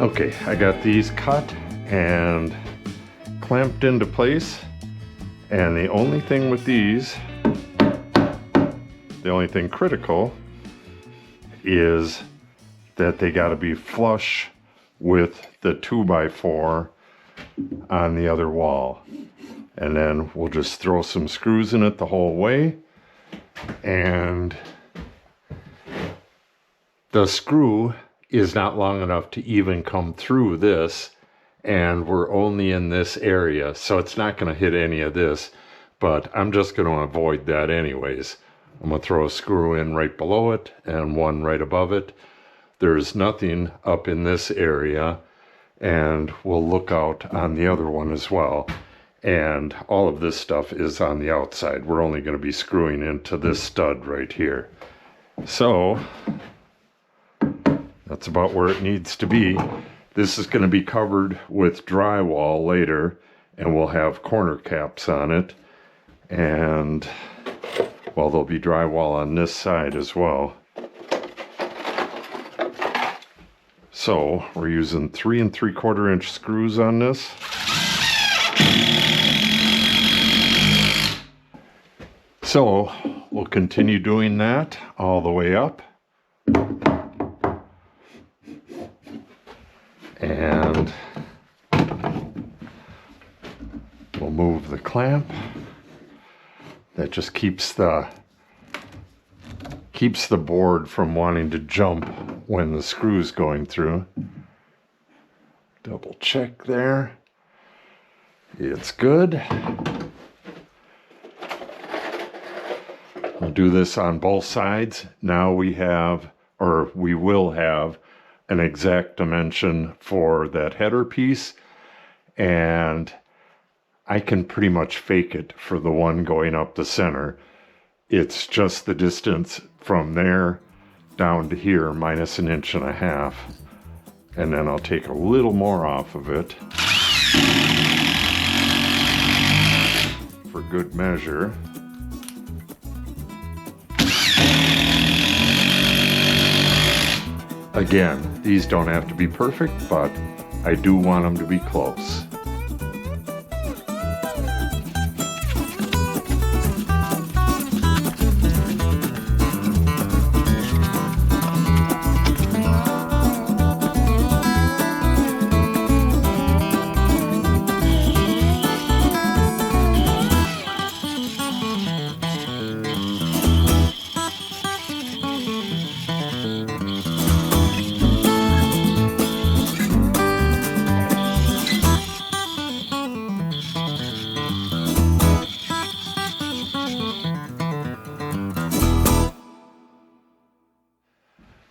Okay, I got these cut and clamped into place, and the only thing with these, the only thing critical is that they got to be flush with the 2x4 on the other wall. And then we'll just throw some screws in it the whole way, and the screw is not long enough to even come through this, and we're only in this area, so it's not going to hit any of this, but I'm just going to avoid that anyways. I'm going to throw a screw in right below it and one right above it. There's nothing up in this area, and we'll look out on the other one as well. And all of this stuff is on the outside. We're only going to be screwing into this stud right here. So that's about where it needs to be. This is going to be covered with drywall later, and we'll have corner caps on it. And, well, there'll be drywall on this side as well. So we're using 3 3/4 inch screws on this. So we'll continue doing that all the way up. And we'll move the clamp. That just keeps the board from wanting to jump when the screw's going through. Double check there. It's good. We'll do this on both sides. Now we have, or we will have, an exact dimension for that header piece, and I can pretty much fake it for the one going up the center. It's just the distance from there down to here minus 1.5 inches, and then I'll take a little more off of it for good measure. Again, these don't have to be perfect, but I do want them to be close.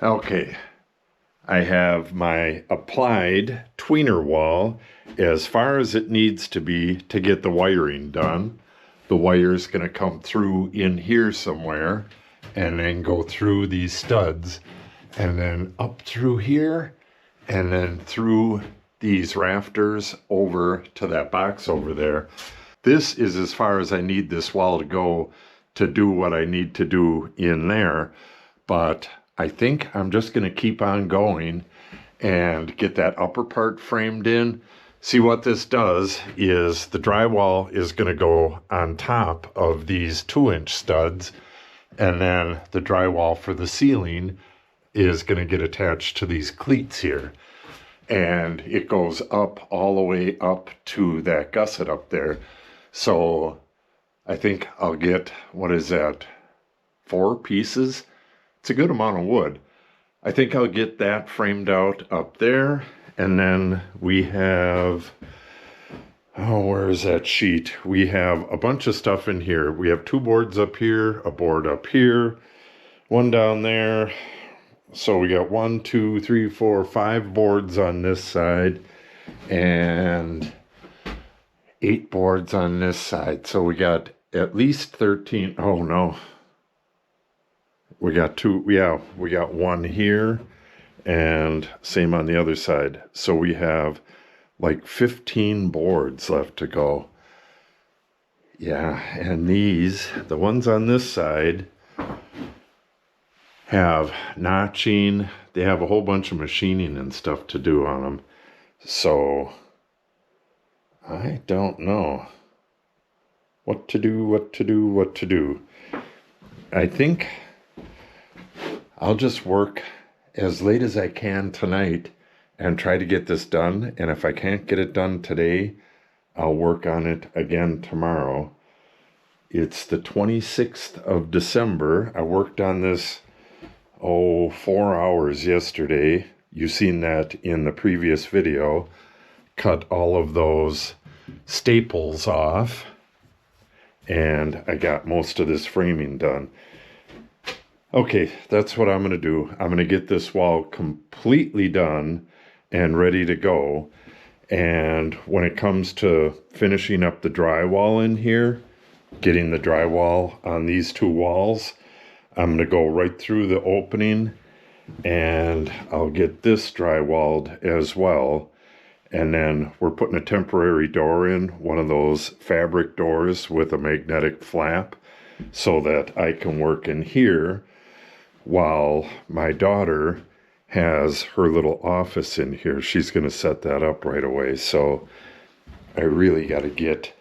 Okay, I have my applied tweener wall as far as it needs to be to get the wiring done. The wire's going to come through in here somewhere and then go through these studs and then up through here and then through these rafters over to that box over there. This is as far as I need this wall to go to do what I need to do in there, but I think I'm just going to keep on going and get that upper part framed in. See, what this does is the drywall is going to go on top of these 2-inch studs, and then the drywall for the ceiling is going to get attached to these cleats here. And it goes up all the way up to that gusset up there. So I think I'll get, what is that, 4 pieces? It's a good amount of wood. I think I'll get that framed out up there. And then we have, oh, where is that sheet? We have a bunch of stuff in here. We have 2 boards up here, a board up here, one down there. So we got 1, 2, 3, 4, 5 boards on this side and 8 boards on this side. So we got at least 13. Oh no. We got 2, yeah, we got 1 here and same on the other side. So we have like 15 boards left to go. Yeah, and these, the ones on this side, have notching. They have a whole bunch of machining and stuff to do on them. So I don't know what to do. I think I'll just work as late as I can tonight and try to get this done. And if I can't get it done today, I'll work on it again tomorrow. It's the 26th of December. I worked on this, 4 hours yesterday. You've seen that in the previous video. Cut all of those staples off. And I got most of this framing done. Okay, that's what I'm going to do. I'm going to get this wall completely done and ready to go. And when it comes to finishing up the drywall in here, getting the drywall on these two walls, I'm going to go right through the opening and I'll get this drywalled as well. And then we're putting a temporary door in, one of those fabric doors with a magnetic flap, so that I can work in here while my daughter has her little office in here. She's going to set that up right away. So I really got to get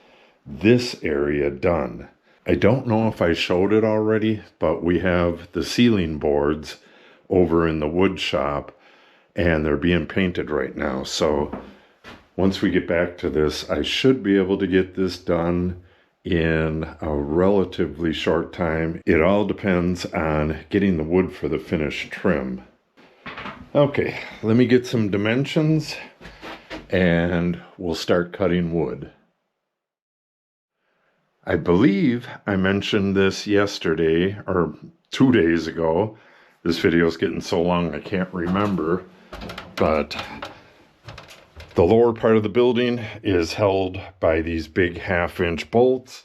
this area done. I don't know if I showed it already, but we have the ceiling boards over in the wood shop and they're being painted right now. So once we get back to this, I should be able to get this done in a relatively short time. It all depends on getting the wood for the finished trim. Okay, let me get some dimensions and we'll start cutting wood. I believe I mentioned this yesterday or 2 days ago. This video is getting so long I can't remember, but the lower part of the building is held by these big 1/2-inch bolts.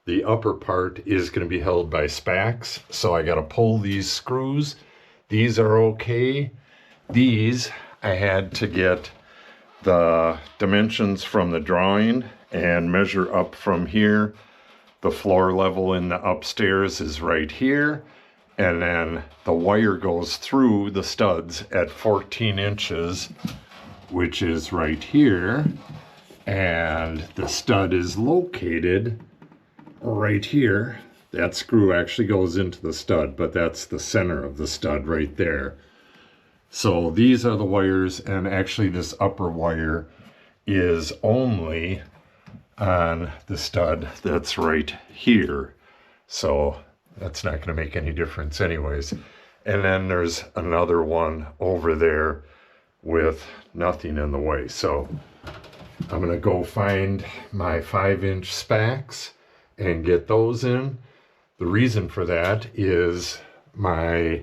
The upper part is going to be held by spacks. So I got to pull these screws. These are okay. These, I had to get the dimensions from the drawing and measure up from here. The floor level in the upstairs is right here. And then the wire goes through the studs at 14 inches. Which is right here, and the stud is located right here. That screw actually goes into the stud, but that's the center of the stud right there. So these are the wires, and actually this upper wire is only on the stud that's right here. So that's not going to make any difference anyways. And then there's another one over there with nothing in the way. So I'm going to go find my 5-inch spacks and get those in. The reason for that is my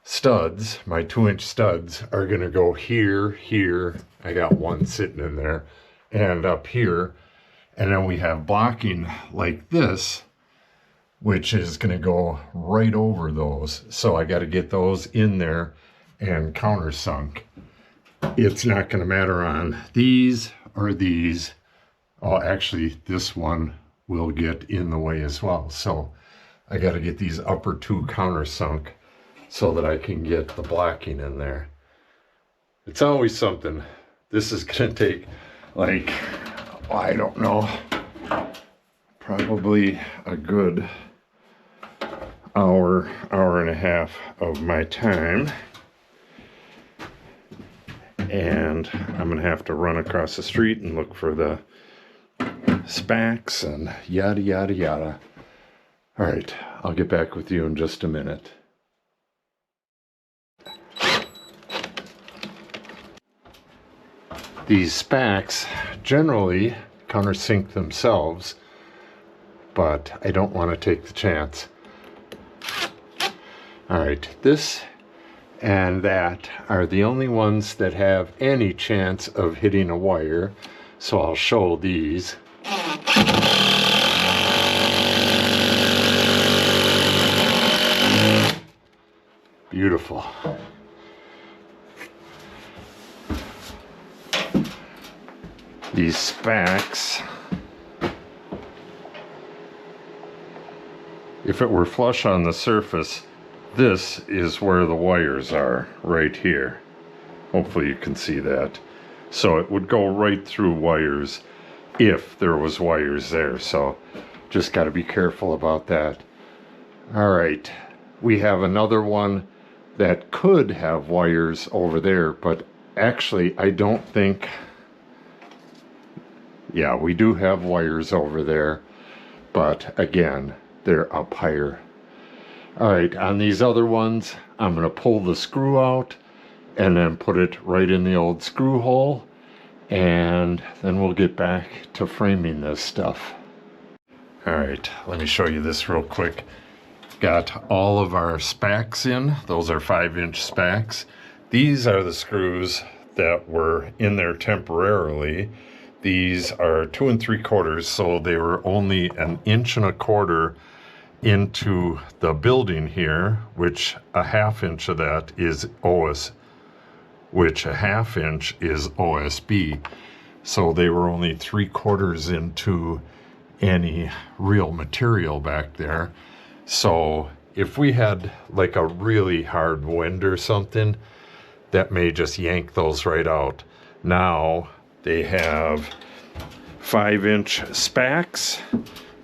studs, my 2-inch studs, are going to go here. I got one sitting in there, and up here. And then we have blocking like this, which is going to go right over those. So I got to get those in there and countersunk. It's not going to matter on these or these. Oh, actually, this one will get in the way as well. So I got to get these upper two countersunk so that I can get the blocking in there. It's always something. This is going to take, like, I don't know, probably a good hour and a half of my time. And I'm going to have to run across the street and look for the spacks and yada, yada, yada. All right, I'll get back with you in just a minute. These spacks generally countersink themselves, but I don't want to take the chance. All right, this and that are the only ones that have any chance of hitting a wire, so I'll show these. Beautiful. These spacks, if it were flush on the surface, this is where the wires are, right here. Hopefully you can see that. So it would go right through wires if there was wires there. So just got to be careful about that. All right, we have another one that could have wires over there, but actually I don't think, yeah, we do have wires over there, but again, they're up higher. All right, on these other ones, I'm going to pull the screw out and then put it right in the old screw hole, and then we'll get back to framing this stuff. All right, let me show you this real quick. Got all of our spacks in. Those are 5-inch spacks. These are the screws that were in there temporarily. These are 2 3/4, so they were only 1 1/4 inches into the building here, which a 1/2 inch of that is OS, which a 1/2 inch is OSB. So they were only 3/4 into any real material back there. So if we had like a really hard wind or something, that may just yank those right out. Now they have 5-inch spacks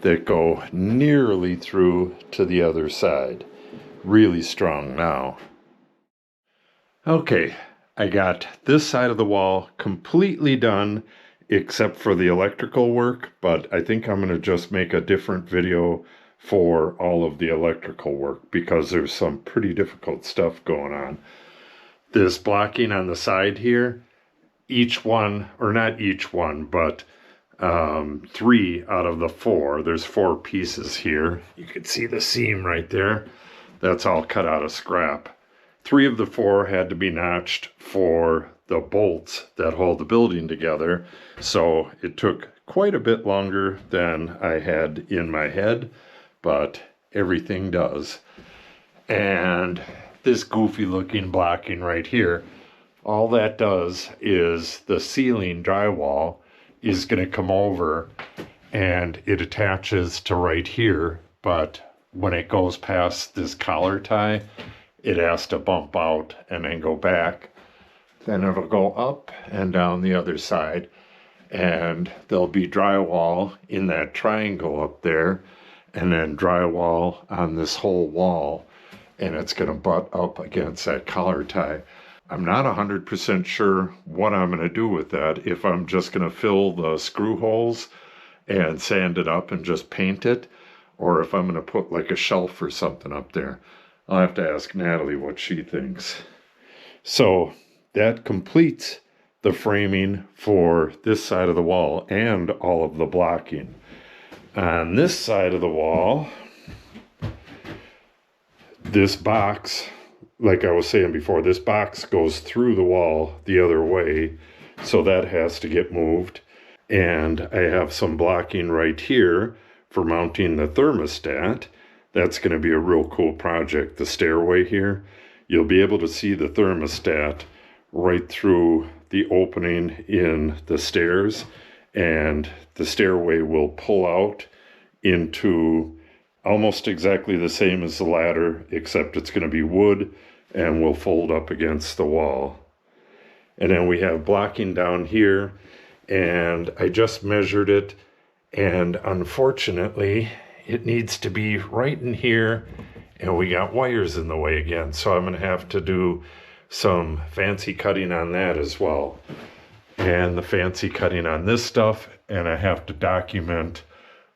that go nearly through to the other side. Really strong now. Okay, I got this side of the wall completely done except for the electrical work, but I think I'm going to just make a different video for all of the electrical work because there's some pretty difficult stuff going on. This blocking on the side here, each one, or not each one, but 3 out of the 4, there's 4 pieces here. You can see the seam right there. That's all cut out of scrap. 3 of the 4 had to be notched for the bolts that hold the building together. So it took quite a bit longer than I had in my head, but everything does. And this goofy looking blocking right here, all that does is the ceiling drywall is going to come over and it attaches to right here, but when it goes past this collar tie, it has to bump out and then go back. Then it'll go up and down the other side, and there'll be drywall in that triangle up there, and then drywall on this whole wall, and it's going to butt up against that collar tie. I'm not 100% sure what I'm going to do with that, if I'm just going to fill the screw holes and sand it up and just paint it, or if I'm going to put like a shelf or something up there. I'll have to ask Natalie what she thinks. So that completes the framing for this side of the wall and all of the blocking. On this side of the wall, this box, like I was saying before, this box goes through the wall the other way, so that has to get moved. And I have some blocking right here for mounting the thermostat. That's going to be a real cool project. The stairway here, you'll be able to see the thermostat right through the opening in the stairs, and the stairway will pull out into almost exactly the same as the ladder, except it's going to be wood and will fold up against the wall. And then we have blocking down here, and I just measured it, and unfortunately it needs to be right in here, and we got wires in the way again, so I'm going to have to do some fancy cutting on that as well, and the fancy cutting on this stuff, and I have to document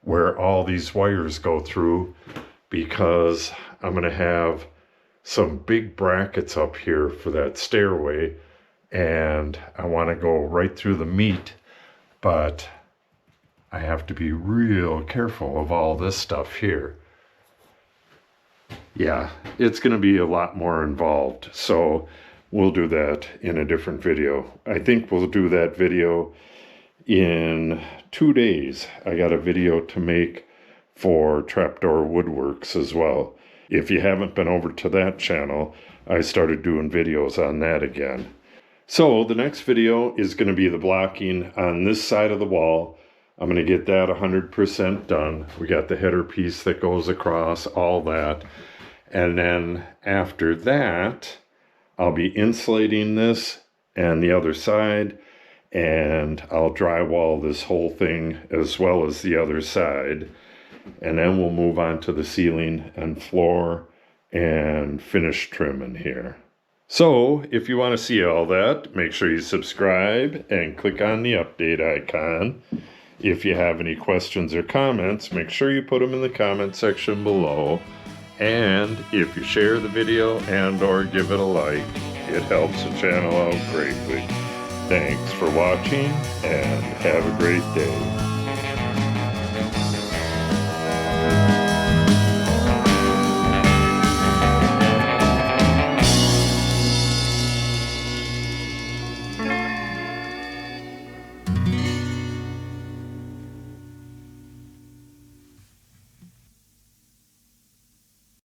where all these wires go through, because I'm going to have some big brackets up here for that stairway, and I want to go right through the meat, but I have to be real careful of all this stuff here. Yeah, it's going to be a lot more involved, so we'll do that in a different video. I think we'll do that video in 2 days. I got a video to make for Trapdoor Woodworks as well. If you haven't been over to that channel, I started doing videos on that again. So the next video is going to be the blocking on this side of the wall. I'm going to get that 100% done. We got the header piece that goes across, all that. And then after that, I'll be insulating this and the other side, and I'll drywall this whole thing as well as the other side. And then we'll move on to the ceiling and floor and finish trimming here. So if you want to see all that, make sure you subscribe and click on the update icon. If you have any questions or comments, make sure you put them in the comment section below. And if you share the video and or give it a like, it helps the channel out greatly. Thanks for watching and have a great day.